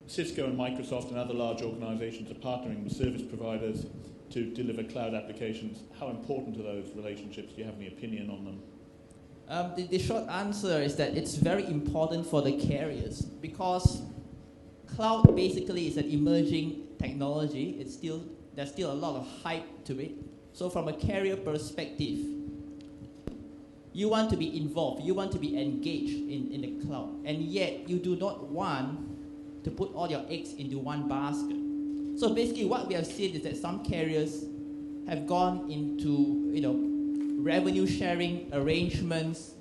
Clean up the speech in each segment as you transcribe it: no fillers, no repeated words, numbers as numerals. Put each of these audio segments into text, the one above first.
Cisco and Microsoft and other large organizations are partnering with service providers to deliver cloud applications. How important are those relationships? Do you have any opinion on them? The short answer is that it's very important for the carriers because cloud basically is an emerging technology. There's still a lot of hype to it. So from a carrier perspective, you want to be involved, you want to be engaged in the cloud, and yet you do not want to put all your eggs into one basket. So basically what we have seen is that some carriers have gone into revenue sharing arrangements,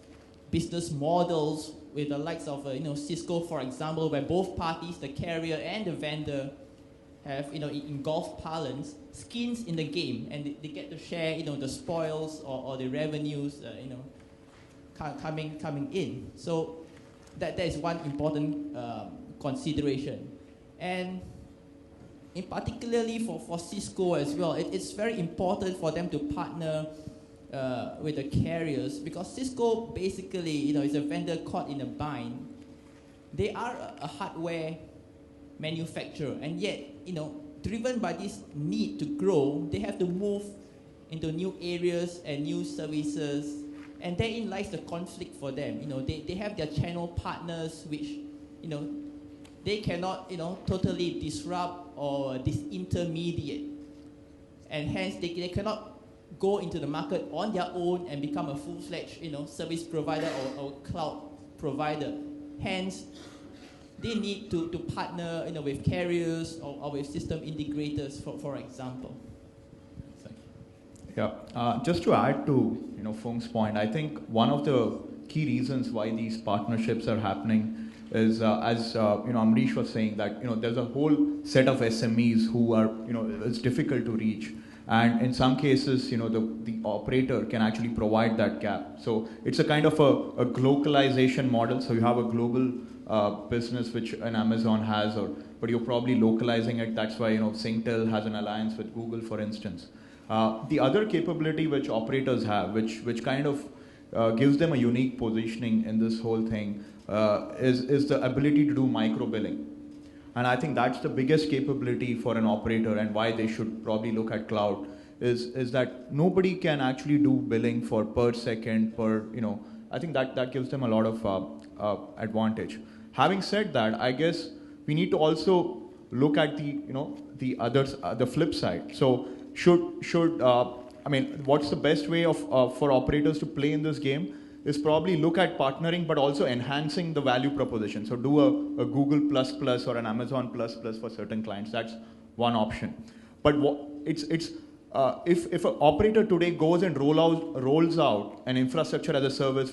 business models with the likes of Cisco, for example, where both parties, the carrier and the vendor, have in golf parlance skins in the game, and they get to share the spoils or the revenues coming in. So that is one important consideration. And in particularly for Cisco as well, it's very important for them to partner with the carriers because Cisco basically is a vendor caught in a bind. They are a hardware manufacturer, and yet driven by this need to grow, they have to move into new areas and new services, and therein lies the conflict for them. They have their channel partners which they cannot totally disrupt or disintermediate, and hence they cannot go into the market on their own and become a full-fledged service provider or cloud provider. Hence they need to partner with carriers or with system integrators, for example. Yeah, just to add to Foong's point, I think one of the key reasons why these partnerships are happening is, as Amrish was saying, that there's a whole set of SMEs who are it's difficult to reach, and in some cases the operator can actually provide that gap. So it's a kind of a globalization model. So you have a global business which an Amazon has, but you're probably localizing it. That's why Singtel has an alliance with Google, for instance. The other capability which operators have, which kind of gives them a unique positioning in this whole thing, is the ability to do micro billing. And I think that's the biggest capability for an operator, and why they should probably look at cloud is that nobody can actually do billing for per second, I think that gives them a lot of advantage. Having said that, I guess we need to also look at the others, the flip side. So what's the best way for operators to play in this game is probably look at partnering, but also enhancing the value proposition. So do a Google++ or an Amazon++ for certain clients. That's one option. But if an operator today goes and rolls out an infrastructure as a service,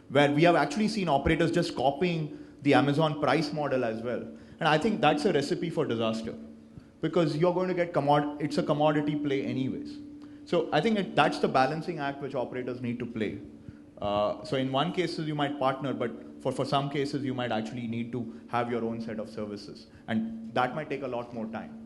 where we have actually seen operators just copying the Amazon price model as well. And I think that's a recipe for disaster, because you're going to get it's a commodity play anyways. So I think that's the balancing act which operators need to play. So in one cases you might partner, but for some cases you might actually need to have your own set of services, and that might take a lot more time.